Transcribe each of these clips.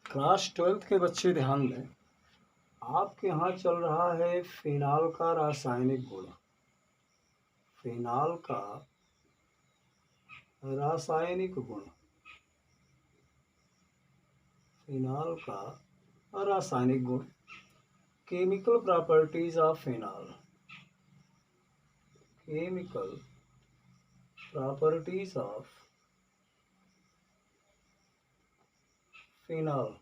Class 12th के बच्चे ध्यान दें। आपके यहाँ चल रहा है फिनाल का रासायनिक गुण। फिनाल का रासायनिक गुण। फिनाल का रासायनिक गुण। Chemical properties of phenol. Chemical properties of phenol,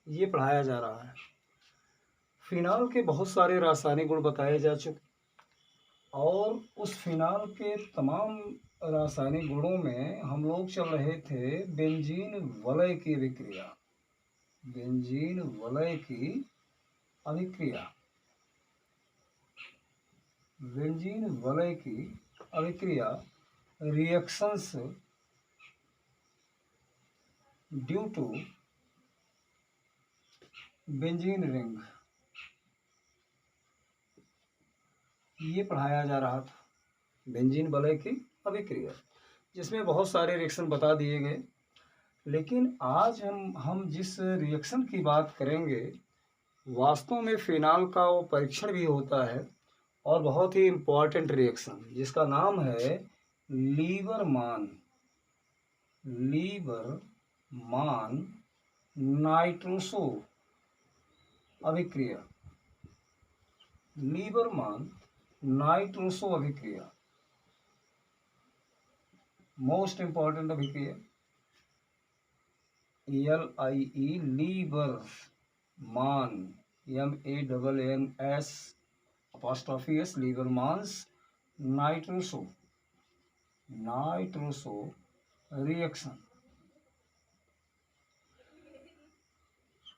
ये पढ़ाया जा रहा है। फिनाल के बहुत सारे रासायनिक गुण बताए जा चुके और उस फिनाल के तमाम रासायनिक गुणों में हम लोग चल रहे थे बेंजीन वलय की अभिक्रिया। बेंजीन वलय की अभिक्रिया। बेंजीन वलय की अभिक्रिया reactions due to benzene ring, ये पढ़ाया जा रहा था। बेंजीन वलय की अभिक्रिया जिसमें बहुत सारे रिएक्शन बता दिए गए, लेकिन आज हम जिस रिएक्शन की बात करेंगे वास्तव में फिनाल का वो परीक्षण भी होता है और बहुत ही इम्पोर्टेंट रिएक्शन जिसका नाम है लीबरमान नाइट्रोसो अभिक्रिया। लीबरमान नाइट्रोसो अभिक्रिया मोस्ट इम्पॉर्टेंट अभिक्रिया। LIE Liebermann MANNS Liebermann's nitroso reaction.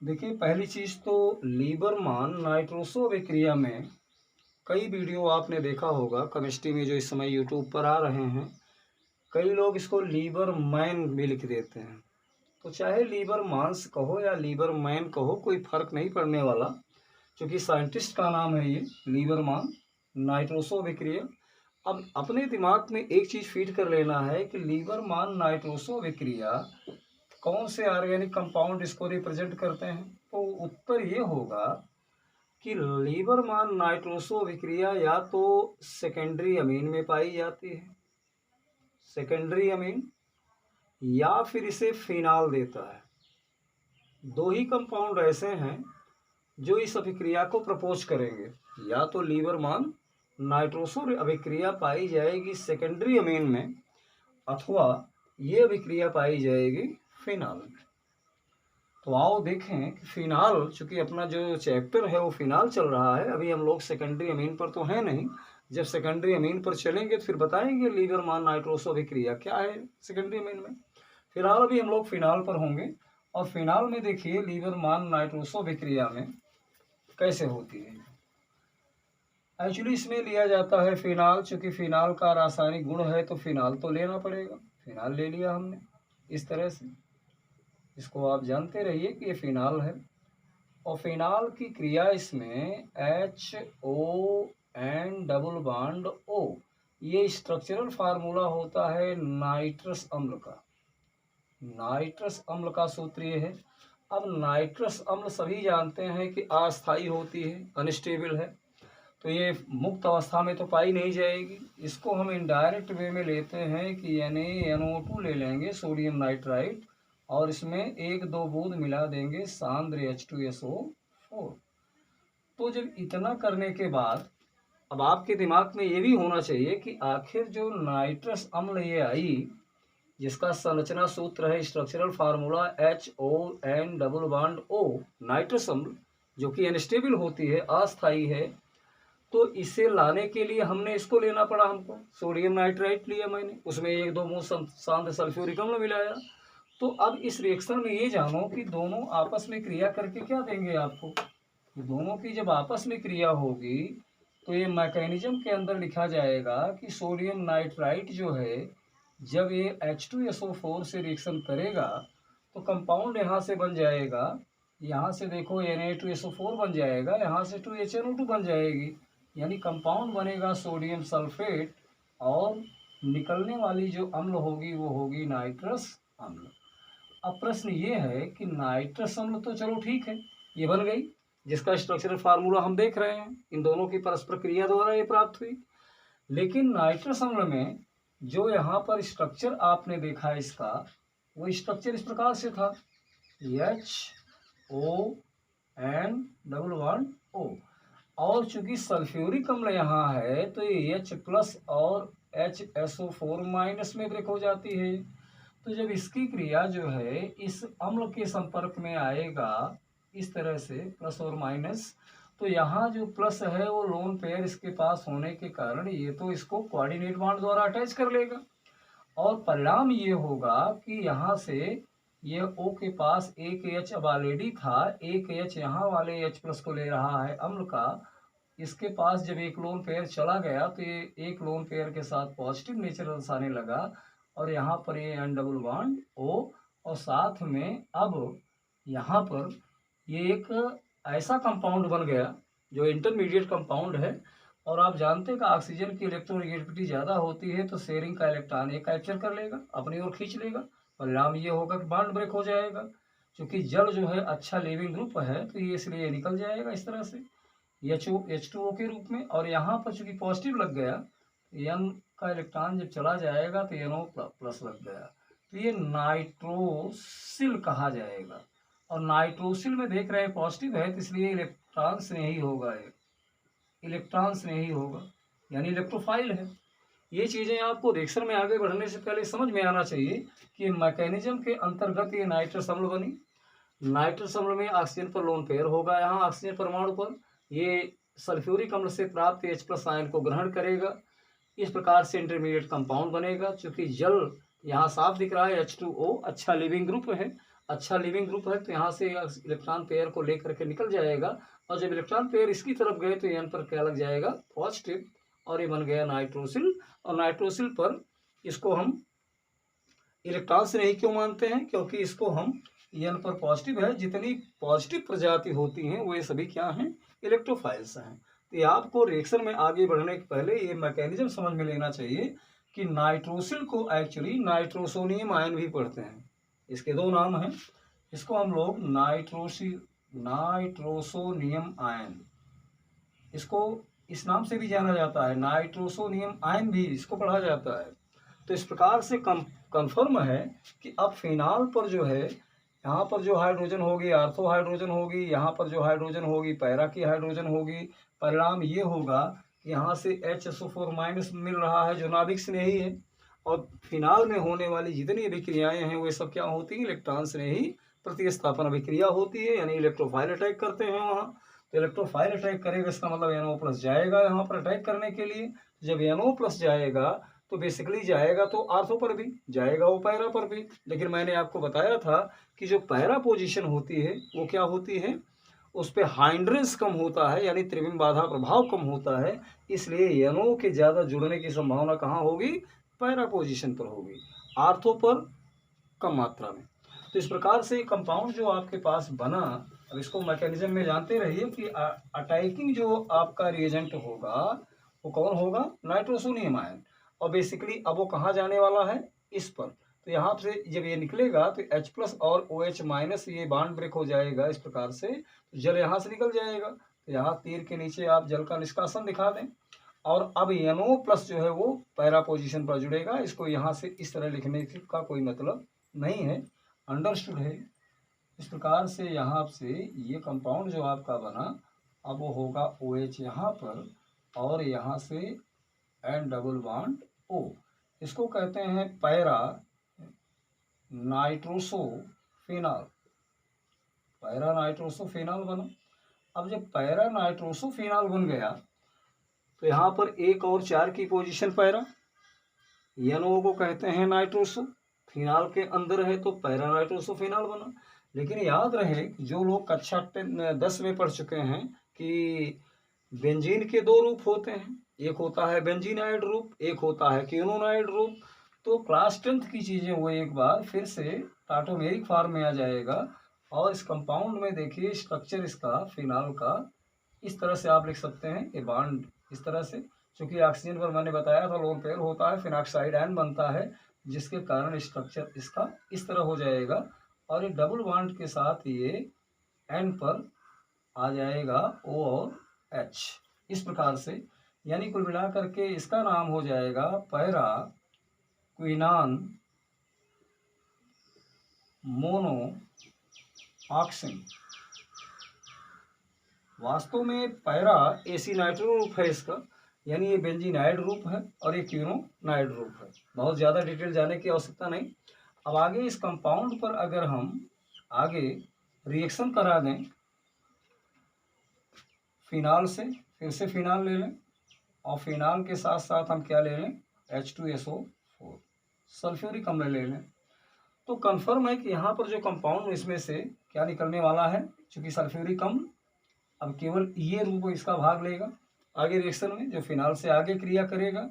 देखिए, पहली चीज तो लीबरमान नाइट्रोसो अभिक्रिया में कई वीडियो आपने देखा होगा केमिस्ट्री में जो इस समय यूट्यूब पर आ रहे हैं। कई लोग इसको लीबरमैन भी लिख देते हैं, तो चाहे लीबरमान्स कहो या लीबरमैन कहो कोई फर्क नहीं पड़ने वाला, क्योंकि साइंटिस्ट का नाम है ये लीबरमान नाइट्रोसो अभिक्रिया। अब अपने दिमाग में एक चीज फीड कर लेना है कि लीबरमान नाइट्रोसो अभिक्रिया कौन से ऑर्गेनिक कंपाउंड इसको रिप्रेजेंट करते हैं। तो उत्तर ये होगा कि लीबरमान नाइट्रोसो अभिक्रिया या तो सेकेंडरी अमीन में पाई जाती है, सेकेंडरी अमीन, या फिर इसे फिनाल देता है। दो ही कंपाउंड ऐसे हैं जो इस अभिक्रिया को प्रपोज करेंगे। या तो लीबरमान नाइट्रोसो अभिक्रिया पाई जाएगी सेकेंडरी अमीन में, अथवा ये अभिक्रिया पाई जाएगी फिनाल में। तो आओ देखें कि फिनाल, चूंकि अपना जो चैप्टर है वो फिनाल चल रहा है, अभी हम लोग सेकेंडरी अमीन पर तो है नहीं। जब सेकेंडरी अमीन पर चलेंगे तो फिर बताएंगे लीबरमान नाइट्रोसो अभिक्रिया क्या है सेकेंडरी अमीन में। फिलहाल अभी हम लोग फिनाल पर होंगे, और फिनाल में देखिए लीबरमान नाइट्रोसो अभिक्रिया में कैसे होती है। एक्चुअली इसमें लिया जाता है फिनाल, चूंकि फिनाल का रासायनिक गुण है तो फिनाल तो लेना पड़ेगा। फिनाल ले लिया हमने इस तरह से, इसको आप जानते रहिए कि ये फिनाल है। और फिनाल की क्रिया इसमें HON डबल बॉन्ड O, ये स्ट्रक्चरल फार्मूला होता है नाइट्रस अम्ल का। नाइट्रस अम्ल का सूत्र ये है। अब नाइट्रस अम्ल सभी जानते हैं कि अस्थायी होती है, अनस्टेबल है, तो ये मुक्त अवस्था में तो पाई नहीं जाएगी। इसको हम इनडायरेक्ट वे में लेते हैं कि NaNO2 ले लेंगे, सोडियम नाइट्राइट, और इसमें 1-2 बूंद मिला देंगे सांद्र H2SO4। तो जब इतना करने के बाद अब आपके दिमाग में ये भी होना चाहिए कि आखिर जो नाइट्रस अम्ल ये आई, जिसका संरचना सूत्र है structural formula HON double bond O, nitrous अम्ल जो कि अनस्टेबल होती है, अस्थायी है, तो इसे लाने के लिए हमने इसको लेना पड़ा। हमको सोडियम नाइट्राइट लिया मैंने, उसमें 1-2 बूंद सांद्र सल्फ्यूरिक अम्ल मिलाया। तो अब इस रिएक्शन में ये जानो कि दोनों आपस में क्रिया करके क्या देंगे आपको। दोनों की जब आपस में क्रिया होगी तो ये मैकेनिज्म के अंदर लिखा जाएगा कि सोडियम नाइट्राइट जो है, जब ये H2SO4 से रिएक्शन करेगा तो कंपाउंड यहाँ से बन जाएगा, यहाँ से देखो Na2SO4 बन जाएगा, यहाँ से 2HNO2 बन जाएगी, यानी कंपाउंड बनेगा सोडियम सल्फेट, और निकलने वाली जो अम्ल होगी वो होगी नाइट्रस अम्ल। अब प्रश्न ये है कि नाइट्रस अम्ल तो चलो ठीक है, ये बन गई, जिसका स्ट्रक्चरल फार्मूला हम देख रहे हैं, इन दोनों की परस्पर क्रिया द्वारा ये प्राप्त हुई। लेकिन नाइट्रस अम्ल में जो यहाँ पर स्ट्रक्चर आपने देखा इसका, वो स्ट्रक्चर इस प्रकार से था, HON_O, और चूंकि सल्फ्यूरिक अम्ल यहाँ है तो ये H+ और HSO4- में ब्रेक हो जाती है। तो जब इसकी क्रिया जो है इस अम्ल के संपर्क में आएगा इस तरह से प्लस और माइनस, तो यहाँ जो प्लस है वो लोन पेयर इसके पास होने के कारण ये तो इसको कोऑर्डिनेट बॉन्ड द्वारा अटैच कर लेगा, और परिणाम ये होगा कि यहाँ से ये O के पास एक H अब ऑलरेडी था, एक H यहाँ वाले H+ को ले रहा है अम्ल का, इसके पास जब एक लोन पेयर चला गया तो ये एक लोन पेयर के साथ पॉजिटिव नेचर दर्शाने लगा, और यहाँ पर ये N_O, और साथ में अब यहाँ पर ये एक ऐसा कंपाउंड बन गया जो इंटरमीडिएट कंपाउंड है। और आप जानते हैं कि ऑक्सीजन की इलेक्ट्रोनेगेटिविटी ज़्यादा होती है तो शेयरिंग का इलेक्ट्रॉन ये कैप्चर कर लेगा, अपनी ओर खींच लेगा, परिणाम ये होगा कि बॉन्ड ब्रेक हो जाएगा। क्योंकि जल जो है अच्छा लिविंग ग्रुप है तो ये इसलिए निकल जाएगा इस तरह से H2O के रूप में, और यहाँ पर चूंकि पॉजिटिव लग गया, N का इलेक्ट्रॉन जब चला जाएगा तो NO+ लग गया, तो ये नाइट्रोसिल कहा जाएगा। और नाइट्रोसिल में देख रहे हैं पॉजिटिव है तो इसलिए इलेक्ट्रॉन स्नेही होगा, इलेक्ट्रॉन स्नेही होगा यानी इलेक्ट्रोफाइल है। ये चीज़ें आपको रिएक्शन में आगे बढ़ने से पहले समझ में आना चाहिए कि मैकेनिज्म के अंतर्गत ये नाइट्रस अम्ल बनी। नाइट्रस अम्ल में ऑक्सीजन पर लोन पेयर होगा, यहाँ ऑक्सीजन परमाणु पर ये सल्फ्यूरिक अम्ल से प्राप्त H+ आयन को ग्रहण करेगा, इस प्रकार से इंटरमीडिएट कंपाउंड बनेगा। चूंकि जल यहाँ साफ दिख रहा है H2O अच्छा लिविंग ग्रुप है, अच्छा लिविंग ग्रुप है तो यहाँ से इलेक्ट्रॉन पेयर को लेकर के निकल जाएगा, और जब इलेक्ट्रॉन पेयर इसकी तरफ गए तो N पर क्या लग जाएगा, पॉजिटिव, और ये बन गया नाइट्रोसिल। और नाइट्रोसिल पर इसको हम इलेक्ट्रॉन से नहीं क्यों मानते हैं, क्योंकि इसको हम N पर पॉजिटिव है, जितनी पॉजिटिव प्रजाति होती हैं वो ये सभी क्या हैं, इलेक्ट्रोफाइल्स हैं। तो ये आपको रिएक्शन में आगे बढ़ने के पहले ये मैकेनिज्म समझ में लेना चाहिए कि नाइट्रोसिल को एक्चुअली नाइट्रोसोनियम आयन भी पढ़ते हैं, इसके दो नाम हैं, इसको हम लोग नाइट्रोसोनियम आयन, इसको इस नाम से भी जाना जाता है, नाइट्रोसोनियम आयन भी इसको पढ़ा जाता है। तो इस प्रकार से कंफर्म है कि अब फिनाल पर जो है, यहाँ पर जो हाइड्रोजन होगी आर्थो हाइड्रोजन होगी, यहाँ पर जो हाइड्रोजन होगी पैरा की हाइड्रोजन होगी, परिणाम ये होगा कि यहाँ से HSO4- मिल रहा है जो नाभिक स्नेही है, और फिनाल में होने वाली जितनी अभिक्रियाएं हैं वे सब क्या होती हैं, इलेक्ट्रॉन स्नेही प्रतिस्थापन अभिक्रिया होती है, यानी इलेक्ट्रोफाइल अटैक करते हैं वहाँ। तो इलेक्ट्रोफाइल अटैक करेगा इसका मतलब NO+ जाएगा यहाँ पर अटैक करने के लिए, जब NO+ जाएगा तो बेसिकली जाएगा तो आर्थो पर भी जाएगा, वो पैरा पर भी। लेकिन मैंने आपको बताया था कि जो पैरा पोजीशन होती है वो क्या होती है, उस पर हाइंड्रेंस कम होता है, यानी त्रिविम बाधा प्रभाव कम होता है, इसलिए NO के ज़्यादा जुड़ने की संभावना कहाँ होगी, पैरा पोजीशन पर होगी, आर्थो पर कम मात्रा में। तो इस प्रकार से कंपाउंड जो आपके पास बना, अब इसको मैकेनिज्म में जानते रहिए कि अटैकिंग जो आपका रिएजेंट होगा वो कौन होगा, नाइट्रोसोनियम आयन, और बेसिकली अब वो कहाँ जाने वाला है, इस पर। तो यहाँ से जब ये निकलेगा तो H+ और OH- ये बॉन्ड ब्रेक हो जाएगा इस प्रकार से, तो जल यहाँ से निकल जाएगा। तो यहाँ तीर के नीचे आप जल का निष्कासन दिखा दें, और अब NO+ जो है वो पैरा पोजीशन पर जुड़ेगा, इसको यहाँ से इस तरह लिखने का कोई मतलब नहीं है, अंडरस्टूड है। इस प्रकार से यहाँ से ये कंपाउंड जो आपका बना अब वो होगा OH यहाँ पर, और यहाँ से N_O, इसको कहते हैं पैरा नाइट्रोसोफेनॉल, पैरा नाइट्रोसोफेनॉल बना। अब जब पैरा नाइट्रोसोफेनॉल बन गया तो यहाँ पर 1 और 4 की पोजीशन पैरा, NO को कहते हैं नाइट्रोसो, फिनाल के अंदर है तो पैरा नाइट्रोसोफेनॉल बना। लेकिन याद रहे जो लोग कक्षा 10 में पढ़ चुके हैं कि बेंजीन के 2 रूप होते हैं, एक होता है बेंजीनाइड रूप, एक होता है क्विनोनाइड रूप। तो क्लास 10th की चीज़ें वो एक बार फिर से टाटोमेरिक फॉर्म में आ जाएगा, और इस कंपाउंड में देखिए स्ट्रक्चर इसका फिनाल का इस तरह से आप लिख सकते हैं, ये बॉन्ड इस तरह से, क्योंकि ऑक्सीजन पर मैंने बताया था लोन पेयर होता है, फिनॉक्साइड आयन बनता है, जिसके कारण स्ट्रक्चर इसका इस तरह हो जाएगा। और ये डबल बॉन्ड के साथ ये एन पर आ जाएगा O और H, इस प्रकार से। यानी कुल मिलाकर के इसका नाम हो जाएगा पैरा क्विनान मोनो ऑक्सिन। वास्तव में पैरा एसिनाइट्रो रूप है इसका, यानी ये बेंजीनाइड रूप है और ये क्विनोनाइड रूप है। बहुत ज़्यादा डिटेल जाने की आवश्यकता नहीं। अब आगे इस कंपाउंड पर अगर हम आगे रिएक्शन करा दें फिनाल से, फिर से फिनाल ले लें और फिनाल के साथ साथ हम क्या ले लें, H2SO4 सल्फ्यूरिक अम्ल ले लें, तो कंफर्म है कि यहाँ पर जो कंपाउंड इसमें से क्या निकलने वाला है, चूंकि सल्फ्यूरिक अम्ल अब केवल ये रूप इसका भाग लेगा आगे रिएक्शन में, जो फिनाल से आगे क्रिया करेगा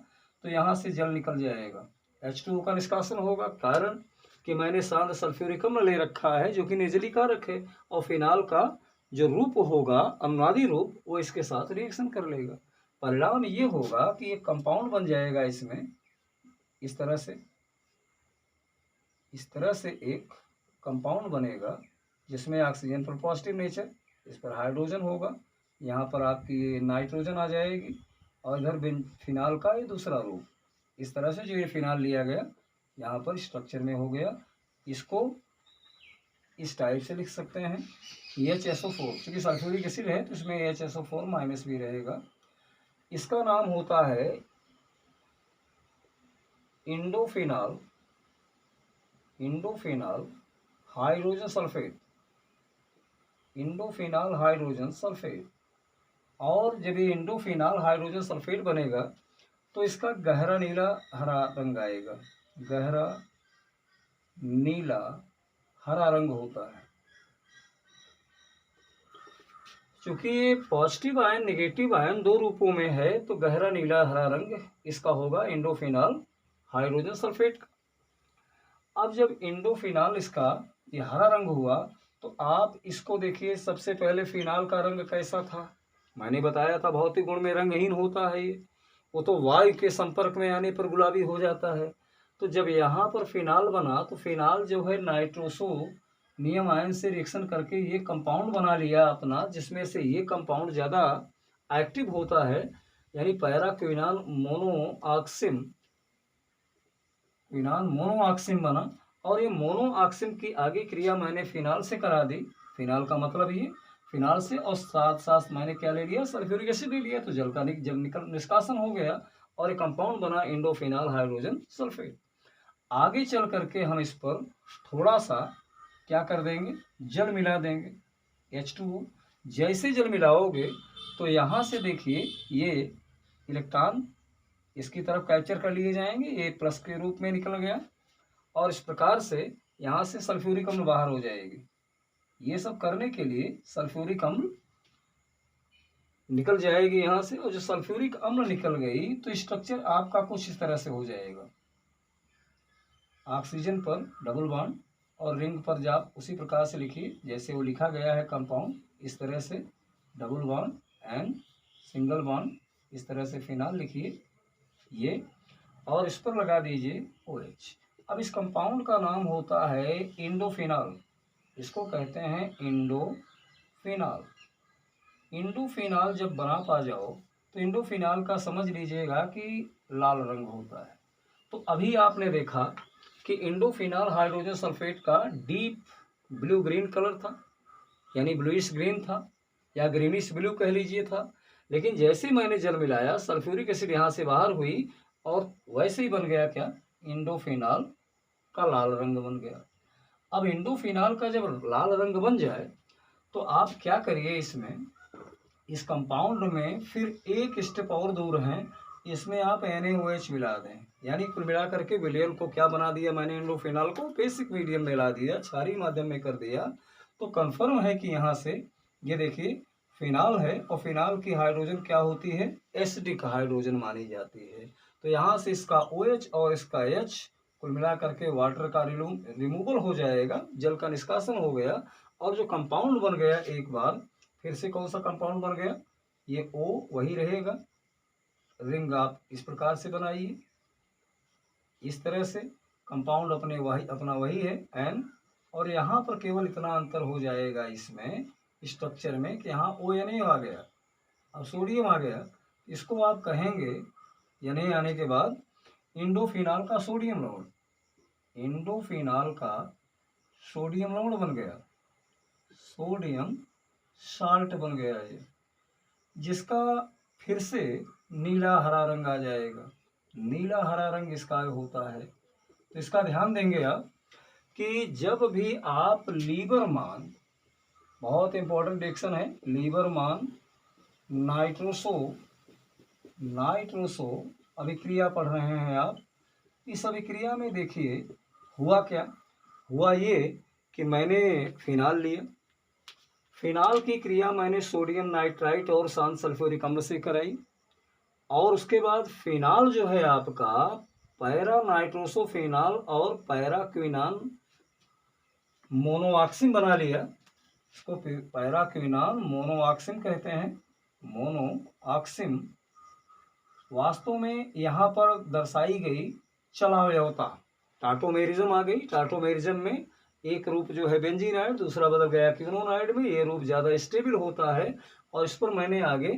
तो यहाँ से जल निकल जाएगा, H2O का निष्कासन होगा। कारण कि मैंने शांत सल्फ्यूरिक अम्ल ले रखा है जो कि नेजली कारक है, और फिनाल का जो रूप होगा अनुनादी रूप वो इसके साथ रिएक्शन कर लेगा। परिणाम ये होगा कि एक कंपाउंड बन जाएगा इसमें इस तरह से एक कंपाउंड बनेगा जिसमें ऑक्सीजन पर पॉजिटिव नेचर, इस पर हाइड्रोजन होगा, यहाँ पर आपकी नाइट्रोजन आ जाएगी और इधर फिनाल का ये दूसरा रूप। इस तरह से जो ये फिनाल लिया गया यहाँ पर स्ट्रक्चर में हो गया। इसको इस टाइप से लिख सकते हैं HSO4, क्योंकि सल्फ्यूरिक एसिड है तो इसमें HSO4 माइनस भी रहेगा। इसका नाम होता है इंडोफिनाल हाइड्रोजन सल्फेट, इंडोफिनाल हाइड्रोजन सल्फेट। और जब ये इंडोफिनाल हाइड्रोजन सल्फेट बनेगा तो इसका गहरा नीला हरा रंग आएगा, गहरा नीला हरा रंग होता है। चूंकि ये पॉजिटिव आयन नेगेटिव आयन दो रूपों में है तो गहरा नीला हरा रंग इसका होगा इंडोफिनाल हाइड्रोजन सल्फेट का। अब जब इंडोफिनाल इसका ये हरा रंग हुआ तो आप इसको देखिए, सबसे पहले फिनाल का रंग कैसा था, मैंने बताया था भौतिक गुण में रंगहीन होता है ये, वो तो वायु के संपर्क में आने पर गुलाबी हो जाता है। तो जब यहाँ पर फिनाल बना तो फिनाल जो है नाइट्रोसो नियम आयन से रिएक्शन करके ये कंपाउंड बना लिया अपना, जिसमें से ये कंपाउंड ज़्यादा एक्टिव होता है, यानी पैरा क्विनाल मोनोऑक्सिन बना। और ये मोनोऑक्सिन की आगे क्रिया मैंने फिनाल से करा दी, फिनाल का मतलब ये फिनाल से, और साथ साथ मैंने क्या ले लिया, सल्फ्यूरिक एसिड ले लिया, तो जल का जब निष्कासन हो गया और एक कंपाउंड बना इंडोफिनाल हाइड्रोजन सल्फेट। आगे चल करके हम इस पर थोड़ा सा क्या कर देंगे, जल मिला देंगे H2O। जैसे जल मिलाओगे तो यहाँ से देखिए ये इलेक्ट्रॉन इसकी तरफ कैप्चर कर लिए जाएंगे, ये प्लस के रूप में निकल गया, और इस प्रकार से यहाँ से सल्फ्यूरिक अम्ल बाहर हो जाएगी। ये सब करने के लिए सल्फ्यूरिक अम्ल निकल जाएगी यहाँ से, और जो सल्फ्यूरिक अम्ल निकल गई तो स्ट्रक्चर आपका कुछ इस तरह से हो जाएगा। ऑक्सीजन पर डबल बॉन्ड और रिंग पर जाप उसी प्रकार से लिखिए जैसे वो लिखा गया है कंपाउंड, इस तरह से double bond and single bond, इस तरह से फिनाल लिखिए ये, और इस पर लगा दीजिए OH। अब इस कंपाउंड का नाम होता है इंडोफिनाल, इसको कहते हैं इंडोफिनाल। इंडोफिनाल जब बना पा जाओ तो इंडोफिनाल का समझ लीजिएगा कि लाल रंग होता है। तो अभी आपने देखा कि इंडोफिनाल हाइड्रोजन सल्फेट का डीप ब्लू ग्रीन कलर था, यानी ब्लूइश ग्रीन था या ग्रीनिश ब्लू कह लीजिए था, लेकिन जैसे मैंने जल मिलाया सल्फ्यूरिक एसिड यहाँ से बाहर हुई और वैसे ही बन गया क्या, इंडोफिनाल का लाल रंग बन गया। अब इंडोफिनाल का जब लाल रंग बन जाए तो आप क्या करिए, इसमें इस कंपाउंड में फिर एक स्टेप और दूर हैं, इसमें आप NaOH मिला दें, यानी कुल मिला करके विलयन को क्या बना दिया मैंने, इंडोफिनाल को बेसिक मीडियम में ला दिया, क्षारीय माध्यम में कर दिया। तो कंफर्म है कि यहाँ से ये देखिए फिनाल है और फिनाल की हाइड्रोजन क्या होती है, एसिडिक हाइड्रोजन मानी जाती है। तो यहाँ से इसका OH और इसका H कुल मिला करके वाटर का रिमूवल हो जाएगा, जल का निष्कासन हो गया, और जो कंपाउंड बन गया एक बार फिर से कौन सा कंपाउंड बन गया, ये O वही रहेगा, रिंग आप इस प्रकार से बनाइए, इस तरह से कंपाउंड अपना वही है और यहाँ पर केवल इतना अंतर हो जाएगा इसमें स्ट्रक्चर में कि यहाँ ONA आ गया, अब सोडियम आ गया, इसको आप कहेंगे Na आने के बाद इंडोफिनॉल का सोडियम लवण, इंडोफिनॉल का सोडियम लवण बन गया, सोडियम साल्ट बन गया ये, जिसका फिर से नीला हरा रंग आ जाएगा, नीला हरा रंग इसका होता है। तो इसका ध्यान देंगे आप कि जब भी आप लीबर मान, बहुत इंपॉर्टेंट रिएक्शन है, लीबर मान नाइट्रोसो अभिक्रिया पढ़ रहे हैं आप। इस अभिक्रिया में देखिए हुआ क्या, हुआ ये कि मैंने फिनाल लिया, फिनाल की क्रिया मैंने सोडियम नाइट्राइट और शांत सल्फ्यूरिक अम्ल से कराई, और उसके बाद फिनाल जो है आपका पैरा नाइट्रोसोफिनाल और पैराक्विनान मोनोऑक्सिम बना लिया, इसको पैराक्विनान मोनोऑक्सिम कहते हैं, मोनोऑक्सिम। वास्तव में यहाँ पर दर्शाई गई चलावयवता, टाटोमेरिज्म आ गई, टाटोमेरिज्म में एक रूप जो है बेंजीनाइड, दूसरा बदल गया क्विनोनाइड में, ये रूप ज़्यादा स्टेबल होता है, और इस पर मैंने आगे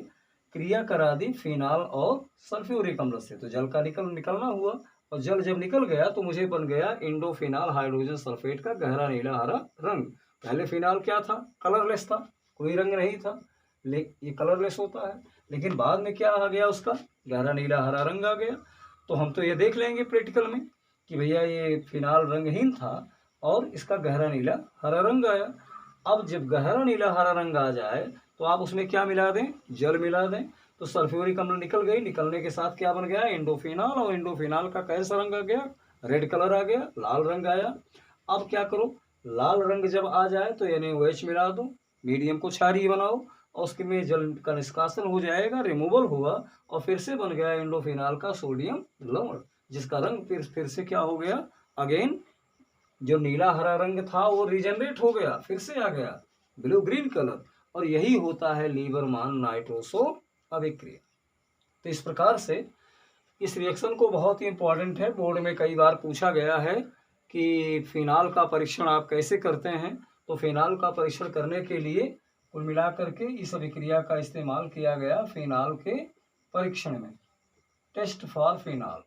क्रिया करा दी फिनाल और सल्फ्यूरिक अम्ल से, तो जल का निकलना हुआ, और जल जब निकल गया तो मुझे बन गया इंडोफिनाल हाइड्रोजन सल्फेट का गहरा नीला हरा रंग। पहले फिनाल क्या था, कलरलेस था, कोई रंग नहीं था, ये कलरलेस होता है, लेकिन बाद में क्या आ गया, उसका गहरा नीला हरा रंग आ गया। तो हम तो ये देख लेंगे प्रैक्टिकल में कि भैया ये फिनाल रंगहीन था और इसका गहरा नीला हरा रंग आया। अब जब गहरा नीला हरा रंग आ जाए तो आप उसमें क्या मिला दें, जल मिला दें, तो सल्फ्यूरिक अम्ल निकल गई, निकलने के साथ क्या बन गया, इंडोफिनॉल, और इंडोफिनॉल का कैसा रंग आ गया, रेड कलर आ गया, लाल रंग आया। अब क्या करो, लाल रंग जब आ जाए तो NaOH मिला दो, मीडियम को क्षारीय बनाओ, और उसके में जल का निष्कासन हो जाएगा, रिमूवल हुआ, और फिर से बन गया इंडोफिनॉल का सोडियम लवण, जिसका रंग फिर से क्या हो गया, अगेन जो नीला हरा रंग था वो रिजनरेट हो गया, फिर से आ गया ब्लू ग्रीन कलर, और यही होता है लीबरमान नाइट्रोसो अभिक्रिया। तो इस प्रकार से इस रिएक्शन को बहुत ही इंपॉर्टेंट है, बोर्ड में कई बार पूछा गया है कि फिनाल का परीक्षण आप कैसे करते हैं। तो फिनाल का परीक्षण करने के लिए कुल मिलाकर के इस अभिक्रिया का इस्तेमाल किया गया फिनाल के परीक्षण में, टेस्ट फॉर फिनाल।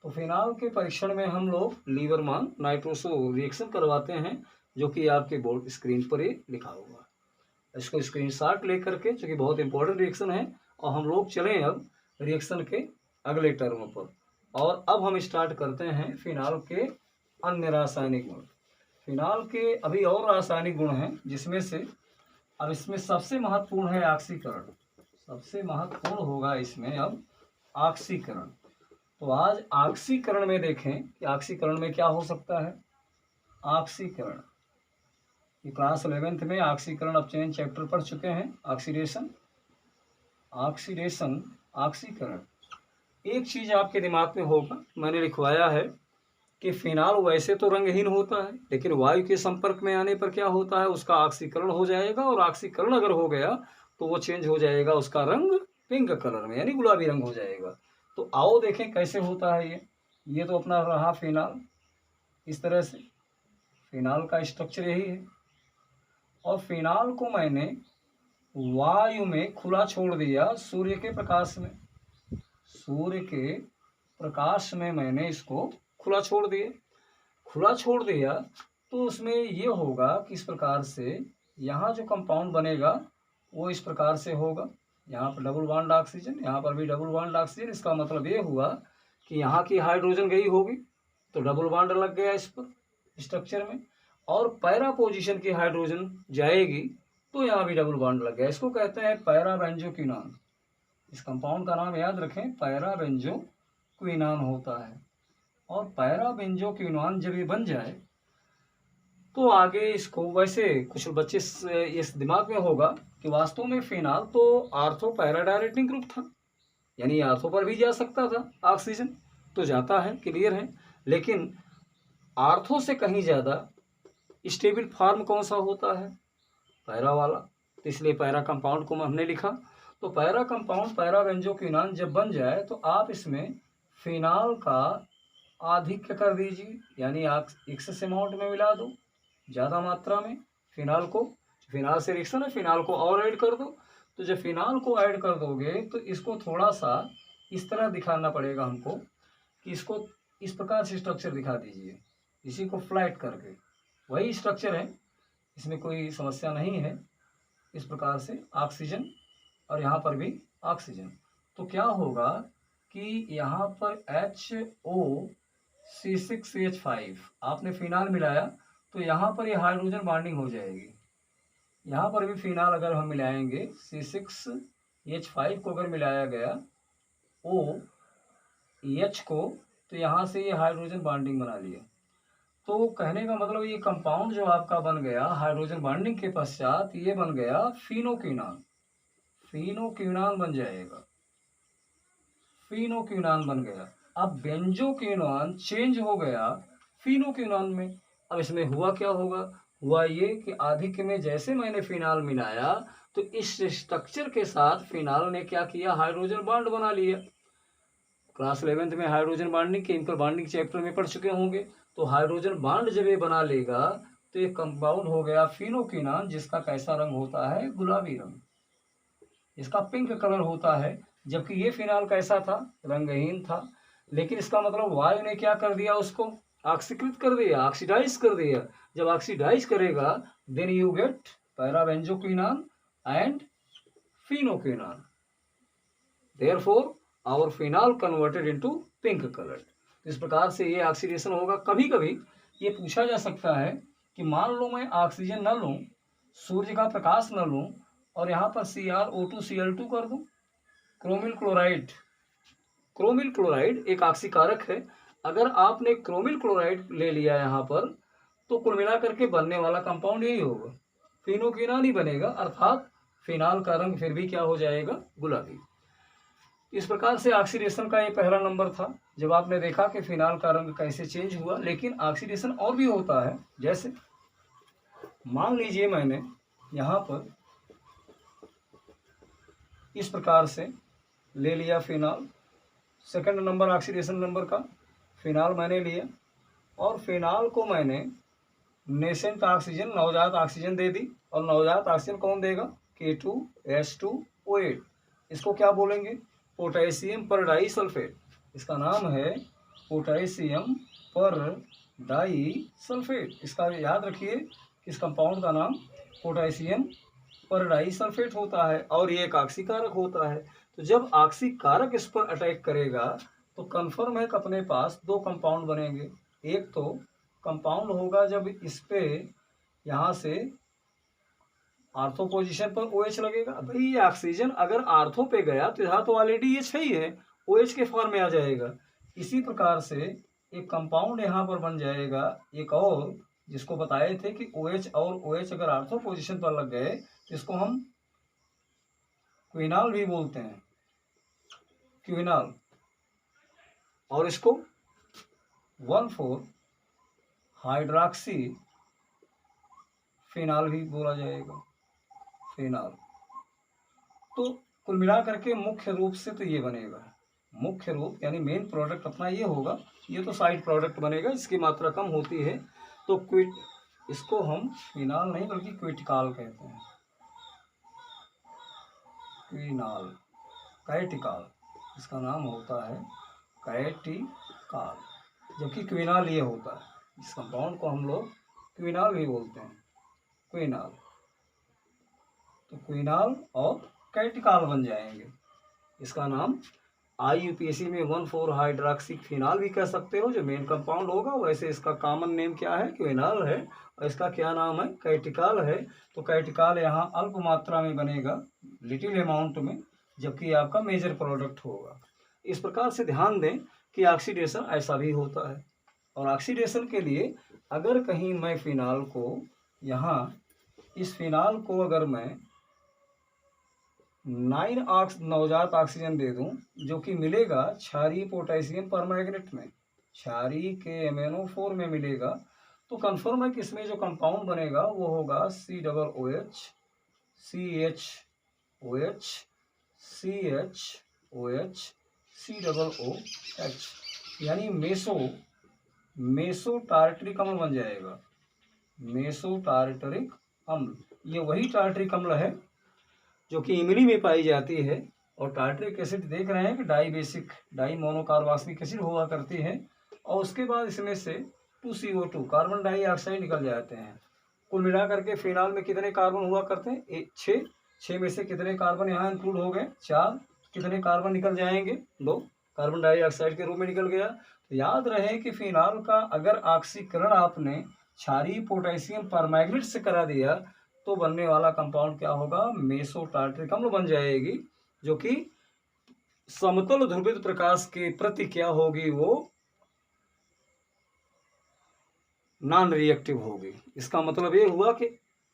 तो फिनाल के परीक्षण में हम लोग लीबरमान नाइट्रोसो रिएक्शन करवाते हैं, जो कि आपके बोर्ड स्क्रीन पर ही लिखा हुआ है, इसको स्क्रीनशॉट लेकर के, जो कि बहुत इंपॉर्टेंट रिएक्शन है। और हम लोग चलें अब रिएक्शन के अगले टर्म पर, और अब हम स्टार्ट करते हैं फिनाल के अन्य रासायनिक गुण। फिनाल के अभी और रासायनिक गुण हैं, जिसमें से अब इसमें सबसे महत्वपूर्ण है ऑक्सीकरण, सबसे महत्वपूर्ण होगा इसमें अब ऑक्सीकरण। तो आज ऑक्सीकरण में देखें कि ऑक्सीकरण में क्या हो सकता है। ऑक्सीकरण, ये क्लास 11th में ऑक्सीकरण अब चेन चैप्टर पढ़ चुके हैं, ऑक्सीडेशन, ऑक्सीकरण। एक चीज आपके दिमाग में होगा, मैंने लिखवाया है कि फिनाल वैसे तो रंगहीन होता है, लेकिन वायु के संपर्क में आने पर क्या होता है, उसका ऑक्सीकरण हो जाएगा, और ऑक्सीकरण अगर हो गया तो वो चेंज हो जाएगा, उसका रंग पिंक कलर में, यानी गुलाबी रंग हो जाएगा। तो आओ देखें कैसे होता है ये तो अपना रहा फिनाल, इस तरह से फिनाल का स्ट्रक्चर यही है, और फिनाल को मैंने वायु में खुला छोड़ दिया, सूर्य के प्रकाश में, सूर्य के प्रकाश में मैंने इसको खुला छोड़ दिया, तो उसमें ये होगा कि इस प्रकार से यहाँ जो कंपाउंड बनेगा वो इस प्रकार से होगा, यहाँ पर डबल बॉन्ड ऑक्सीजन, यहाँ पर भी डबल बॉन्ड ऑक्सीजन। इसका मतलब ये हुआ कि यहाँ की हाइड्रोजन गई होगी तो डबल बॉन्ड लग गया इस पर स्ट्रक्चर में, और पैरा पोजीशन की हाइड्रोजन जाएगी तो यहाँ भी डबल बॉन्ड लग गया। इसको कहते हैं पैराबेंजोक्विनॉन। इस कंपाउंड का नाम याद रखें, पैराबेंजोक्विनॉन होता है। और पैराबेंजोक्विनॉन जब ये बन जाए तो आगे इसको, वैसे कुछ बच्चे इस दिमाग में होगा कि वास्तव में फिनाल तो आर्थो पैरा डायरेक्टिंग ग्रुप था, यानी आर्थो पर भी जा सकता था, ऑक्सीजन तो जाता है, क्लियर है, लेकिन आर्थो से कहीं ज़्यादा स्टेबल फॉर्म कौन सा होता है, पैरा वाला, तो इसलिए पैरा कंपाउंड को हमने लिखा। तो पैरा कंपाउंड पैराबेंजोक्विनॉन जब बन जाए तो आप इसमें फिनाल का आधिक्य कर दीजिए, यानी एक्सेस अमाउंट में मिला दो, ज़्यादा मात्रा में फिनाल को, फिनाल से रिएक्शन है, फिनाल को और ऐड कर दो। तो जब फिनाल को ऐड कर दोगे तो इसको थोड़ा सा इस तरह दिखाना पड़ेगा हमको कि इसको इस प्रकार से स्ट्रक्चर दिखा दीजिए, इसी को फ्लैट करके। वही स्ट्रक्चर है, इसमें कोई समस्या नहीं है। इस प्रकार से ऑक्सीजन और यहाँ पर भी ऑक्सीजन। तो क्या होगा कि यहाँ पर HOC6H5 आपने फिनाल मिलाया तो यहाँ पर ये हाइड्रोजन बॉन्डिंग हो जाएगी। यहाँ पर भी फिनाल अगर हम मिलाएंगे C6H5 को अगर मिलाया गया OH को, तो यहाँ से ये हाइड्रोजन बॉन्डिंग बना लिया। तो कहने का मतलब ये कंपाउंड जो आपका बन गया हाइड्रोजन बॉन्डिंग के पश्चात, ये बन गया फिनोक्विनॉन। फिनोक्विनॉन बन जाएगा, फिनोक्विनॉन बन गया। अब बेंजोक्विनॉन चेंज हो गया फिनोक्विनॉन में। अब इसमें हुआ क्या होगा, हुआ ये कि आधिक में जैसे मैंने फिनाल मिलाया तो इस स्ट्रक्चर के साथ फिनाल ने क्या किया, हाइड्रोजन बॉन्ड बना लिया। क्लास 11th में hydrogen bonding, chemical bonding chapter में पढ़ चुके होंगे। तो हाइड्रोजन बॉन्ड जब ये बना लेगा तो ये कंपाउंड हो गया फिनोक्विनॉन, जिसका कैसा रंग होता है, गुलाबी रंग, इसका पिंक कलर होता है। जबकि ये फिनाल कैसा था, रंगहीन था। लेकिन इसका मतलब वायु ने क्या कर दिया, उसको ऑक्सीकृत कर दिया, ऑक्सीडाइज कर दिया। जब ऑक्सीडाइज करेगा then you get parabenzoquinone and phenoquinone. Therefore our phenol converted into pink colour. इस प्रकार से ये ऑक्सीडेशन होगा। कभी कभी ये पूछा जा सकता है कि मान लो मैं ऑक्सीजन न लूँ, सूर्य का प्रकाश न लूँ और यहाँ पर CrO2Cl2 कर दूँ। क्रोमिल क्लोराइड, क्रोमिल क्लोराइड एक ऑक्सीकारक है। अगर आपने क्रोमिल क्लोराइड ले लिया यहाँ पर तो कुल मिला करके बनने वाला कंपाउंड यही होगा, फिनोक्विनॉन ही बनेगा। अर्थात फिनाल का रंग फिर भी क्या हो जाएगा, गुलाबी। इस प्रकार से ऑक्सीडेशन का ये पहला नंबर था, जब आपने देखा कि फिनाल का रंग कैसे चेंज हुआ। लेकिन ऑक्सीडेशन और भी होता है। जैसे मान लीजिए मैंने यहाँ पर इस प्रकार से ले लिया phenol, second number oxidation number का फिनाल मैंने लिया और फिनाल को मैंने नेसेंट ऑक्सीजन, नवजात ऑक्सीजन दे दी। और नवजात ऑक्सीजन कौन देगा, K2H2O8। इसको क्या बोलेंगे, पोटेशियम पर डाई सल्फेट। इसका नाम है पोटेशियम पर डाई सल्फेट। इसका याद रखिए, इस कंपाउंड का नाम पोटेशियम पर डाई सल्फेट होता है और ये एक ऑक्सीकारक होता है। तो जब ऑक्सीकारक इस पर अटैक करेगा तो कन्फर्म है कि अपने पास दो कंपाउंड बनेंगे। एक तो कंपाउंड होगा जब इस पे यहाँ से आर्थो पोजीशन पर OH लगेगा। भाई ये ऑक्सीजन अगर आर्थो पे गया तो यहाँ तो ऑलरेडी ये ही है, OH के फॉर्म में आ जाएगा। इसी प्रकार से एक कंपाउंड यहाँ पर बन जाएगा एक और, जिसको बताए थे कि OH और OH अगर आर्थो पोजीशन पर लग गए तो इसको हम क्विनाल भी बोलते हैं, क्विनाल। और इसको 1,4 हाइड्रॉक्सी फिनाल भी बोला जाएगा, फिनाल। तो कुल मिलाकर के मुख्य रूप से तो ये बनेगा, मुख्य रूप यानी मेन प्रोडक्ट अपना ये होगा। ये तो साइड प्रोडक्ट बनेगा, इसकी मात्रा कम होती है। तो इसको हम फिनाल नहीं बल्कि क्विटिकाल कहते हैं, क्विनाल, कैटिकाल इसका नाम होता है, कैटिकाल। जबकि क्विनाल ये होता है, इस कंपाउंड को हम लोग क्विनाल भी बोलते हैं, क्विनाल। तो क्विनाल और कैटिकाल बन जाएंगे। इसका नाम IUPAC में 1,4 हाइड्रॉक्सी फिनाल भी कह सकते हो, जो मेन कंपाउंड होगा। वैसे इसका कॉमन नेम क्या है, क्विनाल है, और इसका क्या नाम है, कैटिकाल है। तो कैटिकाल यहाँ अल्प मात्रा में बनेगा, लिटिल अमाउंट में, जबकि आपका मेजर प्रोडक्ट होगा। इस प्रकार से ध्यान दें कि ऑक्सीडेशन ऐसा भी होता है। और ऑक्सीडेशन के लिए अगर कहीं मैं फिनाल को यहाँ, इस फिनाल को अगर मैं 9 नवजात ऑक्सीजन दे दूं, जो कि मिलेगा क्षारीय पोटेशियम परमैंगनेट में, क्षारीय के MnO4 में मिलेगा, तो कन्फर्म है कि इसमें जो कंपाउंड बनेगा वो होगा COOH, CHOH, CHOH, COOH, यानी मेसो टार्टरिक अम्ल बन जाएगा। मेसो टार्टरिक अम्ल, ये वही टार्टरिक अम्ल है जो कि इमली में पाई जाती है। और टार्टरिक एसिड देख रहे हैं कि डाई डाई मोनोकार्बोक्सिलिक एसिड हुआ करती है, और उसके बाद इसमें से 2CO2 कार्बन डाइऑक्साइड निकल जाते हैं। कुल मिलाकर के फिनाल में कितने कार्बन हुआ करते हैं? 6। 6 में से कितने कार्बन यहाँ इंक्लूड हो गए? 4। कितने कार्बन निकल जाएंगे? 2, कार्बन डाइऑक्साइड के रूप में निकल गया। तो याद रहे कि फिनाल का अगर ऑक्सीकरण आपने क्षारीय पोटेशियम परमैंगनेट से करा दिया तो बनने वाला कंपाउंड क्या होगा? मेसो टार्टरिक अम्ल बन जाएगी, जो कि समतल ध्रुवित प्रकाश के प्रति क्या होगी? वो नॉन रिएक्टिव होगी। इसका मतलब ये हुआ कि